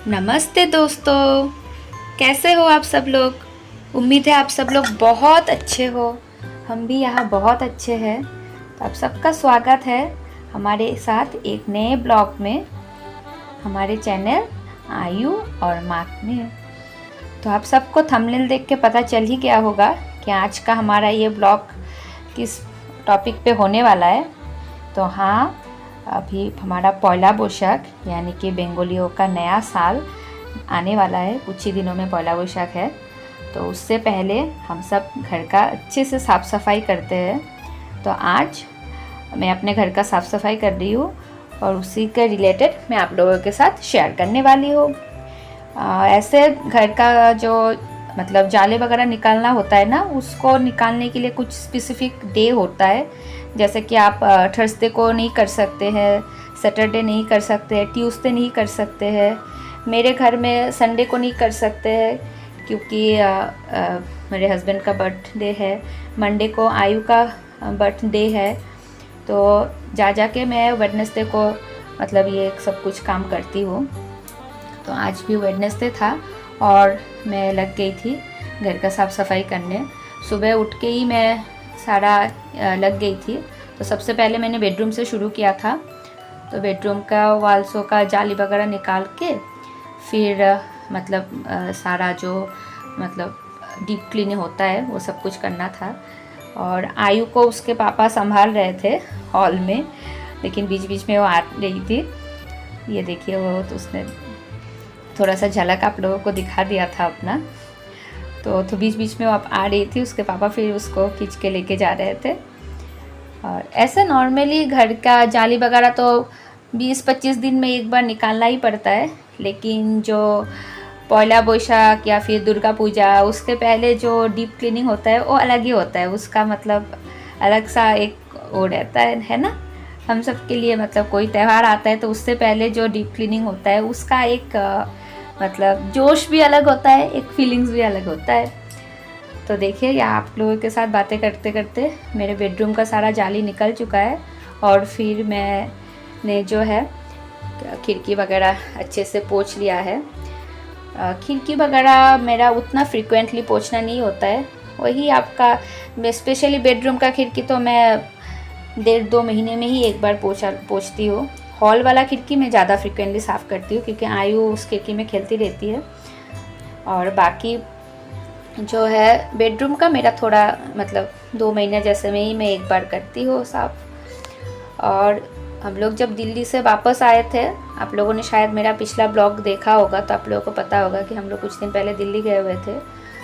नमस्ते दोस्तों, कैसे हो आप सब लोग। उम्मीद है आप सब लोग बहुत अच्छे हो। हम भी यहाँ बहुत अच्छे हैं। तो आप सबका स्वागत है हमारे साथ एक नए ब्लॉग में, हमारे चैनल आयु और मार्क में। तो आप सबको थंबनेल देख के पता चल ही गया होगा कि आज का हमारा ये ब्लॉग किस टॉपिक पे होने वाला है। तो हाँ, अभी हमारा पहला बोशक यानी कि बेंगोलियों का नया साल आने वाला है। कुछ ही दिनों में पहला बोशक है, तो उससे पहले हम सब घर का अच्छे से साफ़ सफाई करते हैं। तो आज मैं अपने घर का साफ़ सफाई कर रही हूँ और उसी के रिलेटेड मैं आप लोगों के साथ शेयर करने वाली हूँ। ऐसे घर का जो मतलब जाले वगैरह निकालना होता है ना, उसको निकालने के लिए कुछ स्पेसिफिक डे होता है। जैसे कि आप थर्सडे को नहीं कर सकते हैं, सैटरडे नहीं कर सकते हैं, ट्यूसडे नहीं कर सकते हैं। मेरे घर में संडे को नहीं कर सकते हैं क्योंकि मेरे हस्बैंड का बर्थडे है। मंडे को आयु का बर्थडे है। तो जा के मैं वेडनेसडे को मतलब ये सब कुछ काम करती हूँ। तो आज भी वेडनेसडे था और मैं लग गई थी घर का साफ़ सफाई करने। सुबह उठ के ही मैं सारा लग गई थी। तो सबसे पहले मैंने बेडरूम से शुरू किया था। तो बेडरूम का वाल्सों का जाली वगैरह निकाल के फिर मतलब सारा जो मतलब डीप क्लीनिंग होता है वो सब कुछ करना था। और आयु को उसके पापा संभाल रहे थे हॉल में, लेकिन बीच बीच में वो आ रही थी। ये देखिए, वो तो उसने थोड़ा सा झलक आप लोगों को दिखा दिया था अपना। तो बीच बीच में वो आ रही थी, उसके पापा फिर उसको खींच के लेके जा रहे थे। और ऐसे नॉर्मली घर का जाली वगैरह तो 20-25 दिन में एक बार निकालना ही पड़ता है। लेकिन जो पहला बोशक या फिर दुर्गा पूजा, उसके पहले जो डीप क्लीनिंग होता है वो अलग ही होता है। उसका मतलब अलग सा एक वो रहता है ना। हम सब के लिए मतलब कोई त्यौहार आता है तो उससे पहले जो डीप क्लीनिंग होता है उसका एक मतलब जोश भी अलग होता है, एक फीलिंग्स भी अलग होता है। तो देखिए, यहाँ आप लोगों के साथ बातें करते करते मेरे बेडरूम का सारा जाली निकल चुका है। और फिर मैंने जो है खिड़की वगैरह अच्छे से पोंछ लिया है। खिड़की वगैरह मेरा उतना फ्रिक्वेंटली पोंछना नहीं होता है। वही आपका स्पेशली बेडरूम का खिड़की तो मैं 1.5-2 महीने में ही एक बार पोंछती हूँ। हॉल वाला खिड़की मैं ज़्यादा फ्रिक्वेंटली साफ़ करती हूँ क्योंकि आयु उस खिड़की में खेलती रहती है। और बाकी जो है बेडरूम का मेरा थोड़ा मतलब 2 महीने जैसे में ही मैं एक बार करती हूँ साफ़। और हम लोग जब दिल्ली से वापस आए थे, आप लोगों ने शायद मेरा पिछला ब्लॉग देखा होगा, तो आप लोगों को पता होगा कि हम लोग कुछ दिन पहले दिल्ली गए हुए थे।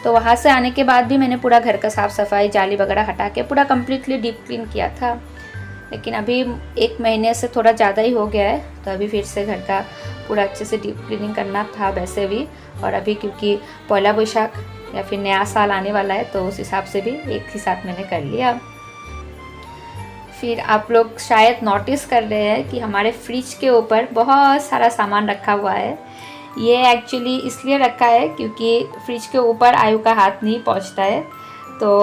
तो वहाँ से आने के बाद भी मैंने पूरा घर का साफ़ सफाई जाली वगैरह हटा के पूरा कम्प्लीटली डीप क्लीन किया था। लेकिन अभी 1 महीने से थोड़ा ज़्यादा ही हो गया है, तो अभी फिर से घर का पूरा अच्छे से डीप क्लीनिंग करना था वैसे भी। और अभी क्योंकि पहला बोशक या फिर नया साल आने वाला है तो उस हिसाब से भी एक ही साथ मैंने कर लिया। फिर आप लोग शायद नोटिस कर रहे हैं कि हमारे फ्रिज के ऊपर बहुत सारा सामान रखा हुआ है। ये एक्चुअली इसलिए रखा है क्योंकि फ्रिज के ऊपर आयु का हाथ नहीं पहुंचता है। तो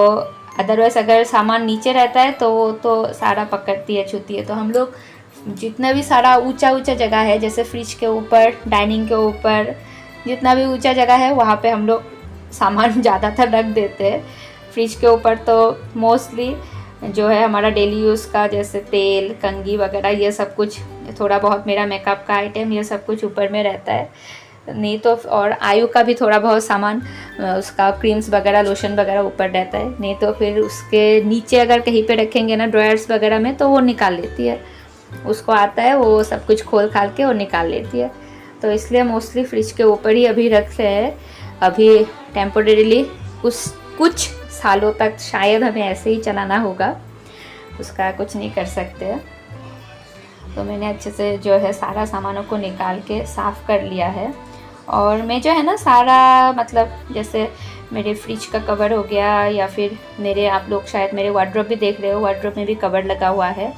अदरवाइज़ अगर सामान नीचे रहता है तो वो तो सारा पकड़ती है, छूती है। तो हम लोग जितना भी सारा ऊंचा जगह है, जैसे फ्रिज के ऊपर, डाइनिंग के ऊपर, जितना भी ऊंचा जगह है वहाँ पे हम लोग सामान ज़्यादातर रख देते हैं। फ्रिज के ऊपर तो मोस्टली जो है हमारा डेली यूज़ का जैसे तेल, कंघी वगैरह, ये सब कुछ, थोड़ा बहुत मेरा मेकअप का आइटम, ये सब कुछ ऊपर में रहता है। नहीं तो और आयु का भी थोड़ा बहुत सामान, उसका क्रीम्स वगैरह, लोशन वगैरह ऊपर रहता है। नहीं तो फिर उसके नीचे अगर कहीं पे रखेंगे ना ड्रॉयर्स वगैरह में, तो वो निकाल लेती है। उसको आता है वो सब कुछ खोल खाल के वो निकाल लेती है। तो इसलिए मोस्टली फ्रिज के ऊपर ही अभी रख रहे हैं। अभी टेम्पोरेरीली कुछ सालों तक शायद हमें ऐसे ही चलाना होगा, उसका कुछ नहीं कर सकते। तो मैंने अच्छे से जो है सारा सामानों को निकाल के साफ़ कर लिया है। और मैं जो है ना सारा मतलब जैसे मेरे फ्रिज का कवर हो गया, या फिर मेरे, आप लोग शायद मेरे वार्डरोब भी देख रहे हो, वार्डरोब में भी कवर लगा हुआ है।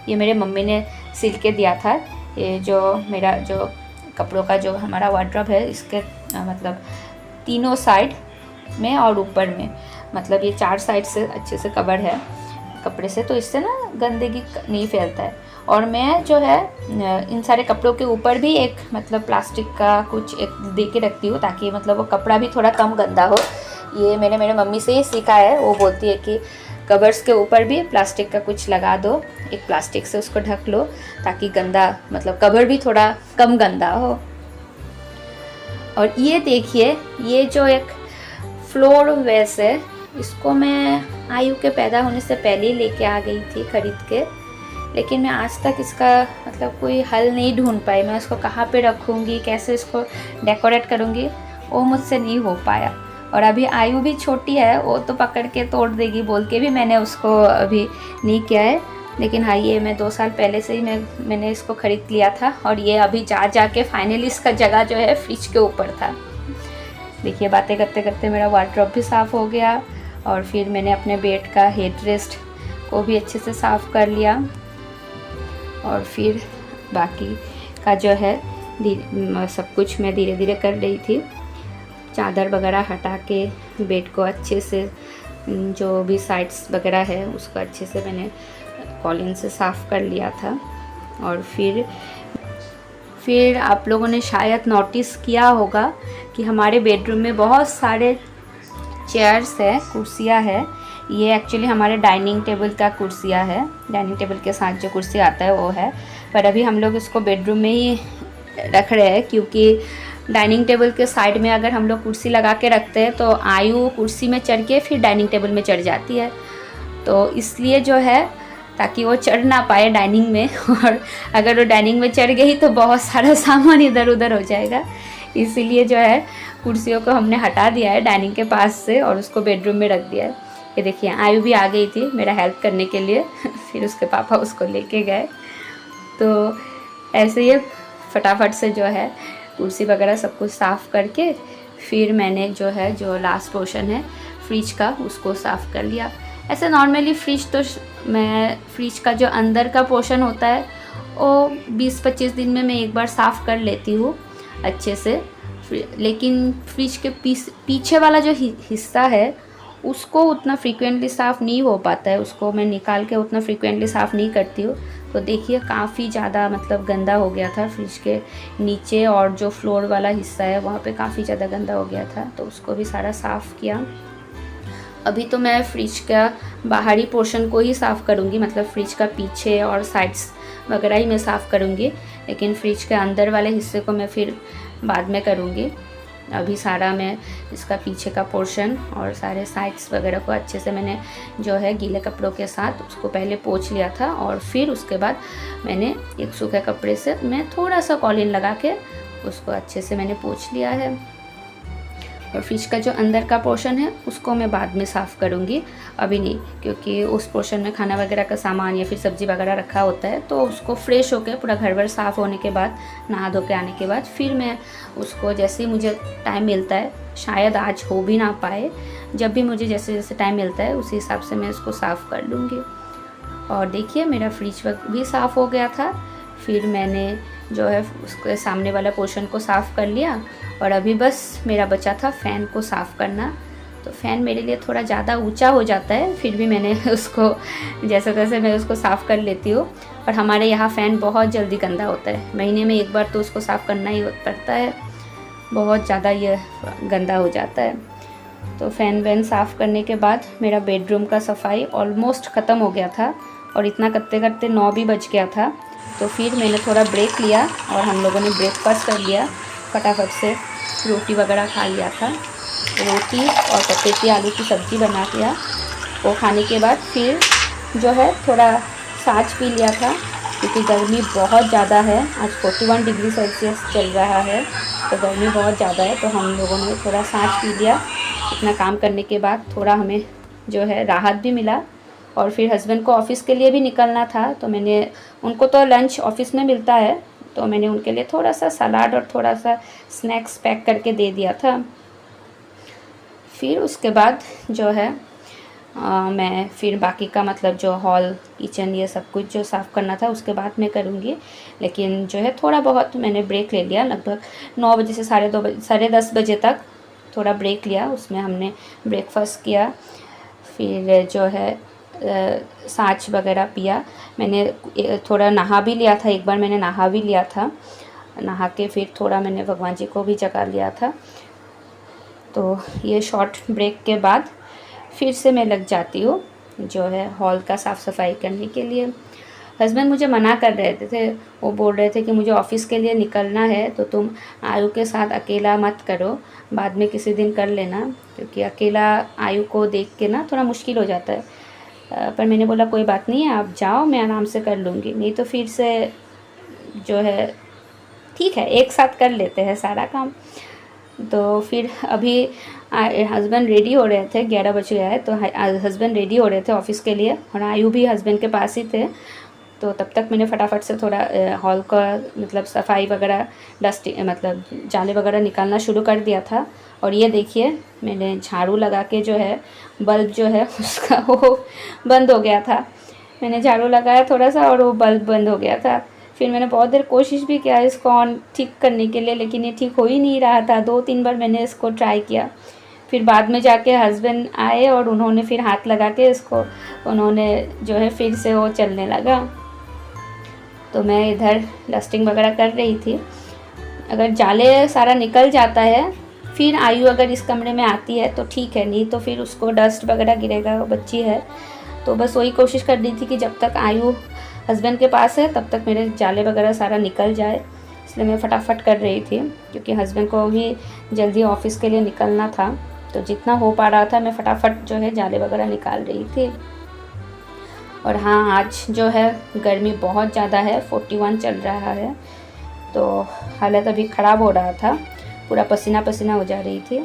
ये मेरे मम्मी ने सिल के दिया था। ये जो मेरा जो कपड़ों का जो हमारा वार्डरोब है, इसके मतलब तीनों साइड में और ऊपर में, मतलब ये 4 साइड से अच्छे से कवर है कपड़े से, तो इससे ना गंदगी नहीं फैलता है। और मैं जो है इन सारे कपड़ों के ऊपर भी एक मतलब प्लास्टिक का कुछ एक दे के रखती हूँ, ताकि मतलब वो कपड़ा भी थोड़ा कम गंदा हो। ये मैंने मेरे मम्मी से ही सीखा है। वो बोलती है कि कवर्स के ऊपर भी प्लास्टिक का कुछ लगा दो, एक प्लास्टिक से उसको ढक लो, ताकि गंदा मतलब कवर भी थोड़ा कम गंदा हो। और ये देखिए, ये जो एक फ्लोर वेस है, इसको मैं आयु के पैदा होने से पहले ही लेके आ गई थी खरीद के, लेकिन मैं आज तक इसका मतलब कोई हल नहीं ढूंढ पाई। मैं इसको कहाँ पे रखूँगी, कैसे इसको डेकोरेट करूँगी, वो मुझसे नहीं हो पाया। और अभी आयु भी छोटी है, वो तो पकड़ के तोड़ देगी बोल के भी मैंने उसको अभी नहीं किया है। लेकिन हाँ, ये मैं 2 साल पहले से ही मैंने इसको ख़रीद लिया था, और ये अभी जा के फाइनली इसका जगह जो है फ्रिज के ऊपर था। देखिए, बातें करते करते मेरा वार्डरोब भी साफ़ हो गया, और फिर मैंने अपने बेड का हेड रेस्ट को भी अच्छे से साफ़ कर लिया, और फिर बाकी का जो है सब कुछ मैं धीरे धीरे कर रही थी। चादर वगैरह हटा के बेड को अच्छे से, जो भी साइड्स वगैरह है उसको अच्छे से मैंने कॉलिन से साफ़ कर लिया था। और फिर आप लोगों ने शायद नोटिस किया होगा कि हमारे बेडरूम में बहुत सारे चेयर्स है, कुर्सियाँ है। ये एक्चुअली हमारे डाइनिंग टेबल का कुर्सियाँ है, डाइनिंग टेबल के साथ जो कुर्सी आता है वो है। पर अभी हम लोग इसको बेडरूम में ही रख रहे हैं, क्योंकि डाइनिंग टेबल के साइड में अगर हम लोग कुर्सी लगा के रखते हैं तो आयु कुर्सी में चढ़ के फिर डाइनिंग टेबल में चढ़ जाती है। तो इसलिए जो है, ताकि वो चढ़ ना पाए डाइनिंग में, और अगर वो डाइनिंग में चढ़ गई तो बहुत सारा सामान इधर उधर हो जाएगा। इसीलिए जो है कुर्सियों को हमने हटा दिया है डाइनिंग के पास से, और उसको बेडरूम में रख दिया है। ये देखिए, आयु भी आ गई थी मेरा हेल्प करने के लिए फिर उसके पापा उसको लेके गए। तो ऐसे ही फटाफट से जो है कुर्सी वगैरह सब कुछ साफ़ करके फिर मैंने जो है जो लास्ट पोर्शन है फ्रिज का उसको साफ़ कर लिया। ऐसे नॉर्मली फ्रिज का जो अंदर का पोर्शन होता है वो 20-25 दिन में मैं एक बार साफ़ कर लेती हूँ अच्छे से। लेकिन फ्रिज के पीछे वाला जो हिस्सा है उसको उतना फ्रीक्वेंटली साफ़ नहीं हो पाता है, उसको मैं निकाल के उतना फ्रीक्वेंटली साफ़ नहीं करती हूँ। तो देखिए, काफ़ी ज़्यादा मतलब गंदा हो गया था फ्रिज के नीचे, और जो फ्लोर वाला हिस्सा है वहाँ पे काफ़ी ज़्यादा गंदा हो गया था, तो उसको भी सारा साफ़ किया। अभी तो मैं फ्रिज का बाहरी पोर्शन को ही साफ़ करूँगी, मतलब फ्रिज का पीछे और साइड्स वगैरह ही मैं साफ़ करूँगी, लेकिन फ्रिज के अंदर वाले हिस्से को मैं फिर बाद में करूँगी। अभी सारा मैं इसका पीछे का पोर्शन और सारे साइड्स वगैरह को अच्छे से मैंने जो है गीले कपड़ों के साथ उसको पहले पोंछ लिया था, और फिर उसके बाद मैंने एक सूखे कपड़े से मैं थोड़ा सा कॉलिन लगा के उसको अच्छे से मैंने पोंछ लिया है। और फ्रिज का जो अंदर का पोर्शन है उसको मैं बाद में साफ़ करूँगी, अभी नहीं, क्योंकि उस पोर्शन में खाना वगैरह का सामान या फिर सब्ज़ी वगैरह रखा होता है, तो उसको फ्रेश होकर पूरा घर भर साफ़ होने के बाद, नहा धो के आने के बाद फिर मैं उसको जैसे ही मुझे टाइम मिलता है, शायद आज हो भी ना पाए, जब भी मुझे जैसे जैसे टाइम मिलता है उसी हिसाब से मैं उसको साफ़ कर लूँगी। और देखिए, मेरा फ्रिज भी साफ़ हो गया था। फिर मैंने जो है उसके सामने वाला पोर्शन को साफ़ कर लिया, और अभी बस मेरा बचा था फ़ैन को साफ़ करना। तो फ़ैन मेरे लिए थोड़ा ज़्यादा ऊंचा हो जाता है, फिर भी मैंने उसको जैसे तैसे मैं उसको साफ़ कर लेती हूँ। और हमारे यहाँ फ़ैन बहुत जल्दी गंदा होता है, महीने में एक बार तो उसको साफ़ करना ही पड़ता है, बहुत ज़्यादा ये गंदा हो जाता है। तो फ़ैन वैन साफ़ करने के बाद मेरा बेडरूम का सफाई ऑलमोस्ट ख़त्म हो गया था, और इतना करते करते 9 भी बज गया था। तो फिर मैंने थोड़ा ब्रेक लिया और हम लोगों ने ब्रेकफास्ट कर लिया, फटाफट से रोटी वगैरह खा लिया था। रोटी और पपीते आलू की सब्ज़ी बना लिया। वो खाने के बाद फिर जो है थोड़ा छाछ पी लिया था, क्योंकि गर्मी बहुत ज़्यादा है। आज 41 डिग्री सेल्सियस चल रहा है, तो गर्मी बहुत ज़्यादा है, तो हम लोगों ने थोड़ा छाछ पी लिया। इतना काम करने के बाद थोड़ा हमें जो है राहत भी मिला। और फिर हस्बैंड को ऑफ़िस के लिए भी निकलना था, तो मैंने उनको तो लंच ऑफ़िस में मिलता है, तो मैंने उनके लिए थोड़ा सा सलाद और थोड़ा सा स्नैक्स पैक करके दे दिया था। फिर उसके बाद जो है मैं फिर बाकी का मतलब जो हॉल, किचन, ये सब कुछ जो साफ़ करना था उसके बाद मैं करूँगी। लेकिन जो है थोड़ा बहुत मैंने ब्रेक ले लिया, लगभग 9 बजे से 10:30 बजे तक थोड़ा ब्रेक लिया। उसमें हमने ब्रेकफास्ट किया, फिर जो है साँच वगैरह पिया। मैंने थोड़ा नहा भी लिया था, एक बार मैंने नहा भी लिया था। नहा के फिर थोड़ा मैंने भगवान जी को भी जगा लिया था। तो ये शॉर्ट ब्रेक के बाद फिर से मैं लग जाती हूँ जो है हॉल का साफ़ सफाई करने के लिए। हस्बैंड मुझे मना कर रहे थे, वो बोल रहे थे कि मुझे ऑफ़िस के लिए निकलना है तो तुम आयु के साथ अकेला मत करो, बाद में किसी दिन कर लेना, क्योंकि अकेला आयु को देख के ना थोड़ा मुश्किल हो जाता है। पर मैंने बोला कोई बात नहीं है, आप जाओ, मैं आराम से कर लूँगी। नहीं तो फिर से जो है ठीक है, एक साथ कर लेते हैं सारा काम। तो फिर अभी हस्बैंड रेडी हो रहे थे, 11 बज गया है, तो हस्बैंड रेडी हो रहे थे ऑफ़िस के लिए और आयु भी हस्बैंड के पास ही थे। तो तब तक मैंने फटाफट से थोड़ा हॉल का मतलब सफाई वगैरह, डस्टिंग मतलब जाले वगैरह निकालना शुरू कर दिया था। और ये देखिए मैंने झाड़ू लगा के जो है बल्ब जो है उसका वो बंद हो गया था। मैंने झाड़ू लगाया थोड़ा सा और वो बल्ब बंद हो गया था। फिर मैंने बहुत देर कोशिश भी किया इसको ऑन ठीक करने के लिए, लेकिन ये ठीक हो ही नहीं रहा था। 2-3 बार मैंने इसको ट्राई किया। फिर बाद में जाके हस्बैंड आए और उन्होंने फिर हाथ लगा के इसको उन्होंने जो है फिर से वो चलने लगा। तो मैं इधर डस्टिंग वगैरह कर रही थी। अगर जाले सारा निकल जाता है फिर आयु अगर इस कमरे में आती है तो ठीक है, नहीं तो फिर उसको डस्ट वगैरह गिरेगा, वो बच्ची है। तो बस वही कोशिश कर रही थी कि जब तक आयु हस्बैंड के पास है तब तक मेरे जाले वगैरह सारा निकल जाए, इसलिए मैं फटाफट कर रही थी क्योंकि हस्बैंड को भी जल्दी ऑफ़िस के लिए निकलना था। तो जितना हो पा रहा था मैं फटाफट जो है जाले वगैरह निकाल रही थी। और हाँ, आज जो है गर्मी बहुत ज़्यादा है, 41 चल रहा है, तो हालत अभी ख़राब हो रहा था, पूरा पसीना पसीना हो जा रही थी।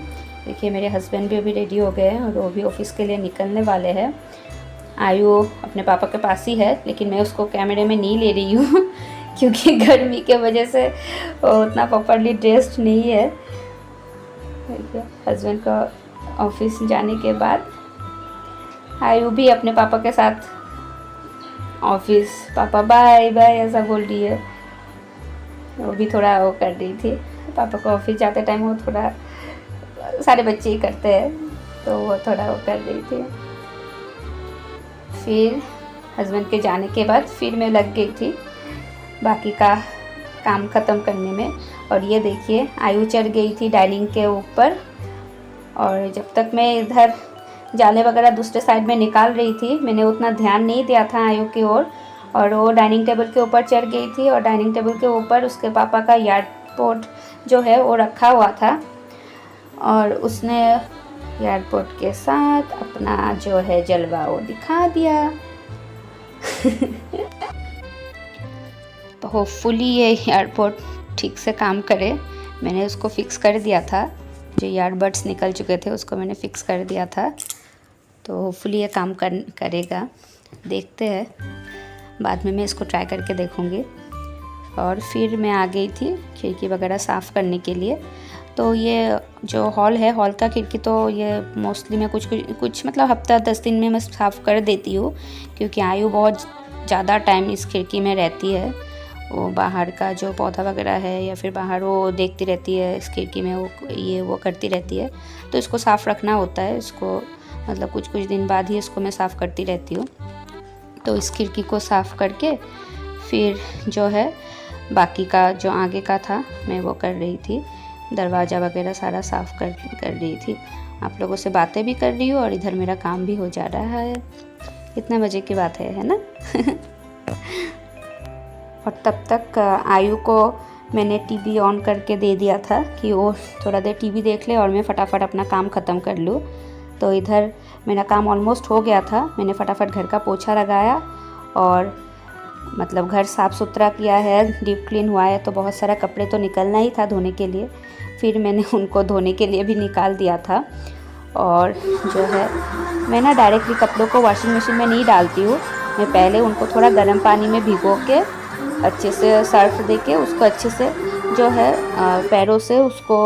देखिए मेरे हस्बैंड भी अभी रेडी हो गए हैं और वो भी ऑफ़िस के लिए निकलने वाले हैं। आयु अपने पापा के पास ही है, लेकिन मैं उसको कैमरे में नहीं ले रही हूँ क्योंकि गर्मी के वजह से वो उतना प्रॉपरली ड्रेस्ड नहीं है। हस्बैंड का ऑफिस जाने के बाद आयु भी अपने पापा के साथ ऑफिस, पापा बाय बाय ऐसा बोल रही है। वो भी थोड़ा वो कर रही थी, पापा को ऑफिस जाते टाइम वो थोड़ा, सारे बच्चे ही करते हैं, तो वो थोड़ा वो कर रही थी। फिर हस्बैंड के जाने के बाद फिर मैं लग गई थी बाकी का काम ख़त्म करने में। और ये देखिए आयु चढ़ गई थी डाइनिंग के ऊपर, और जब तक मैं इधर जाले वगैरह दूसरे साइड में निकाल रही थी मैंने उतना ध्यान नहीं दिया था आयु की ओर, और वो डाइनिंग टेबल के ऊपर चढ़ गई थी और डाइनिंग टेबल के ऊपर उसके पापा का एयरपोर्ट जो है वो रखा हुआ था, और उसने एयरपोर्ट के साथ अपना जो है जलवा वो दिखा दिया। तो होपफुली ये एयरपोर्ट ठीक से काम करे। मैंने उसको फ़िक्स कर दिया था, जो ईयरबड्स निकल चुके थे उसको मैंने फ़िक्स कर दिया था, तो होपफुली ये काम करेगा। देखते हैं, बाद में मैं इसको ट्राई करके देखूँगी। और फिर मैं आ गई थी खिड़की वगैरह साफ़ करने के लिए। तो ये जो हॉल है, हॉल का खिड़की तो ये मोस्टली मैं कुछ मतलब हफ्ता 10 दिन में मैं साफ़ कर देती हूँ, क्योंकि आयु बहुत ज़्यादा टाइम इस खिड़की में रहती है। वो बाहर का जो पौधा वगैरह है या फिर बाहर वो देखती रहती है इस खिड़की में, वो करती रहती है, तो इसको साफ़ रखना होता है। इसको मतलब कुछ दिन बाद ही इसको मैं साफ़ करती रहती हूँ। तो इस खिड़की को साफ़ करके फिर जो है बाकी का जो आगे का था मैं वो कर रही थी, दरवाज़ा वगैरह सारा साफ़ कर रही थी। आप लोगों से बातें भी कर रही हूँ और इधर मेरा काम भी हो जा रहा है। कितने बजे की बात है ना? और तब तक आयु को मैंने टीवी ऑन करके दे दिया था कि वो थोड़ा देर टीवी देख ले और मैं फटाफट अपना काम ख़त्म कर लूँ। तो इधर मेरा काम ऑलमोस्ट हो गया था। मैंने फटाफट घर का पोछा लगाया और मतलब घर साफ़ सुथरा किया है, डीप क्लीन हुआ है, तो बहुत सारा कपड़े तो निकलना ही था धोने के लिए। फिर मैंने उनको धोने के लिए भी निकाल दिया था। और जो है मैं ना डायरेक्टली कपड़ों को वॉशिंग मशीन में नहीं डालती हूँ, मैं पहले उनको थोड़ा गर्म पानी में भिगो के अच्छे से सर्फ दे के उसको अच्छे से जो है पैरों से उसको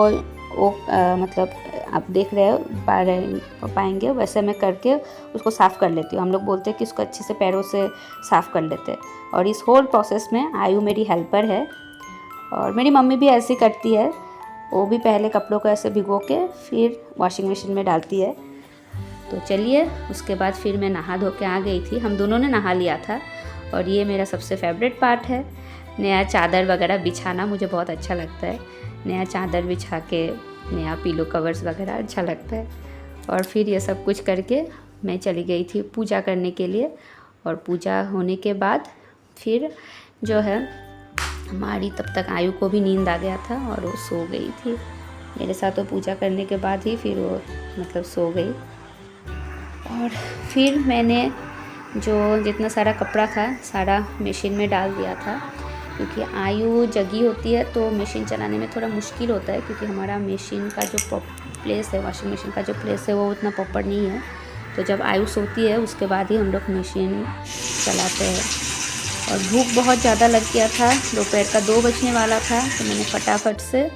वो मतलब आप देख रहे हो पाएंगे वैसे मैं करके उसको साफ़ कर लेती हूँ। हम लोग बोलते हैं कि उसको अच्छे से पैरों से साफ़ कर लेते हैं। और इस होल प्रोसेस में आयु मेरी हेल्पर है, और मेरी मम्मी भी ऐसे करती है। वो भी पहले कपड़ों को ऐसे भिगो के फिर वॉशिंग मशीन में डालती है। तो चलिए, उसके बाद फिर मैं नहा धो के आ गई थी। हम दोनों ने नहा लिया था और ये मेरा सबसे फेवरेट पार्ट है, नया चादर वगैरह बिछाना मुझे बहुत अच्छा लगता है। नया चादर बिछा के नया पिलो कवर्स वगैरह अच्छा लगता है। और फिर ये सब कुछ करके मैं चली गई थी पूजा करने के लिए। और पूजा होने के बाद फिर जो है हमारी, तब तक आयु को भी नींद आ गया था और वो सो गई थी मेरे साथ। तो पूजा करने के बाद ही फिर वो मतलब सो गई। और फिर मैंने जो जितना सारा कपड़ा था सारा मशीन में डाल दिया था, क्योंकि आयु जगी होती है तो मशीन चलाने में थोड़ा मुश्किल होता है, क्योंकि हमारा मशीन का जो प्लेस है, वॉशिंग मशीन का जो प्लेस है वो उतना प्रॉपर नहीं है। तो जब आयु सोती है उसके बाद ही हम लोग मशीन चलाते हैं। और भूख बहुत ज़्यादा लग गया था, दोपहर का 2 बजने वाला था, तो मैंने फटाफट से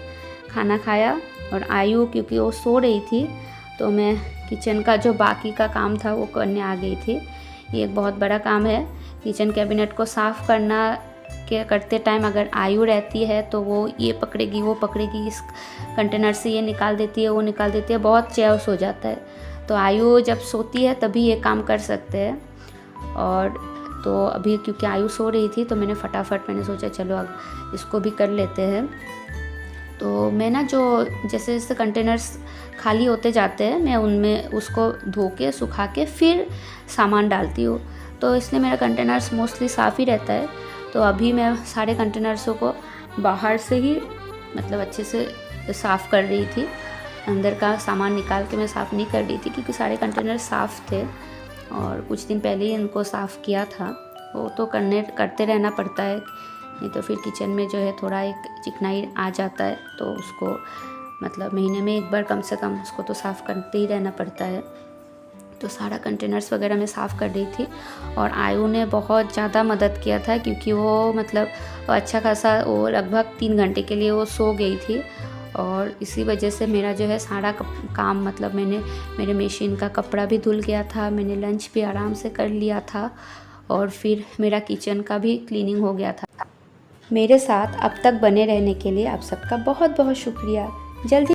खाना खाया। और आयु क्योंकि वो सो रही थी तो मैं किचन का जो बाकी का काम था वो करने आ गई थी। ये एक बहुत बड़ा काम है, किचन कैबिनेट को साफ़ करना के करते टाइम अगर आयु रहती है तो वो ये पकड़ेगी वो पकड़ेगी, इस कंटेनर से ये निकाल देती है वो निकाल देती है, बहुत चेयर्स हो जाता है। तो आयु जब सोती है तभी ये काम कर सकते हैं। और तो अभी क्योंकि आयु सो रही थी तो मैंने फटाफट सोचा चलो अब इसको भी कर लेते हैं। तो मैं ना जो जैसे जैसे कंटेनर्स खाली होते जाते हैं मैं उनमें उसको धो के सुखा के फिर सामान डालती हूँ। तो इसलिए मेरा कंटेनर्स मोस्टली साफ़ ही रहता है। तो अभी मैं सारे कंटेनर्सों को बाहर से ही मतलब अच्छे से साफ़ कर रही थी, अंदर का सामान निकाल के मैं साफ़ नहीं कर रही थी, क्योंकि सारे कंटेनर साफ़ थे और कुछ दिन पहले ही इनको साफ़ किया था। वो तो करते रहना पड़ता है, नहीं तो फिर किचन में जो है थोड़ा एक चिकनाई आ जाता है, तो उसको मतलब महीने में एक बार कम से कम उसको तो साफ़ करते ही रहना पड़ता है। तो सारा कंटेनर्स वगैरह मैं साफ़ कर रही थी और आयु ने बहुत ज़्यादा मदद किया था, क्योंकि वो मतलब अच्छा खासा वो लगभग 3 घंटे के लिए वो सो गई थी। और इसी वजह से मेरा जो है सारा काम मतलब मेरे मशीन का कपड़ा भी धुल गया था, मैंने लंच भी आराम से कर लिया था और फिर मेरा किचन का भी क्लीनिंग हो गया था। मेरे साथ अब तक बने रहने के लिए आप सबका बहुत बहुत शुक्रिया। जल्दी